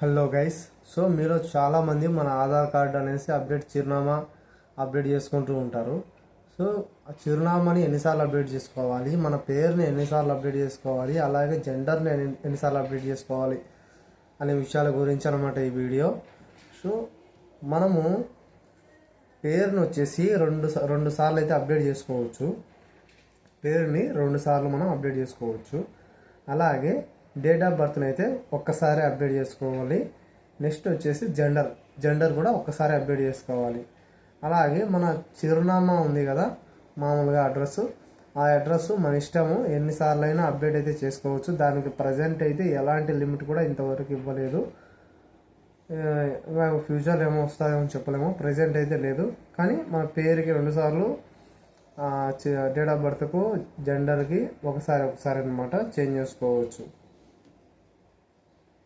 Hello guys. So మీరు చాలామంది మన ఆధార్ కార్డు అనేసి చిరునామా అప్డేట్ చేసుకుంటూ ఉంటారు. సో ఆ చిరునామాని ఎన్నిసార్లు అప్డేట్ చేసుకోవాలి, మన పేరుని ఎన్నిసార్లు అప్డేట్ చేసుకోవాలి, అలాగే జెండర్ని ఎన్నిసార్లు అప్డేట్ చేసుకోవాలి అనే విషయాల గురించి అనమాట ఈ వీడియో. సో మనము పేరుని వచ్చేసి రెండు సార్లు అయితే అప్డేట్ చేసుకోవచ్చు. పేరుని 2 సార్లు మనం అప్డేట్ చేసుకోవచ్చు. అలాగే డేట్ ఆఫ్ బర్త్ని అయితే ఒక్కసారి అప్డేట్ చేసుకోవాలి. నెక్స్ట్ వచ్చేసి జెండర్ కూడా ఒక్కసారి అప్డేట్ చేసుకోవాలి. అలాగే మన చిరునామా ఉంది కదా, మామూలుగా ఆ అడ్రస్ మన ఇష్టము, ఎన్నిసార్లు అయినా అప్డేట్ అయితే చేసుకోవచ్చు. దానికి ప్రజెంట్ అయితే ఎలాంటి లిమిట్ కూడా ఇంతవరకు ఇవ్వలేదు. ఫ్యూచర్ ఏమో వస్తాయేమో చెప్పలేము, ప్రజెంట్ అయితే లేదు. కానీ మన పేరుకి 2 సార్లు, డేట్ ఆఫ్ బర్త్కు జెండర్కి ఒకసారి అనమాట చేంజ్ చేసుకోవచ్చు.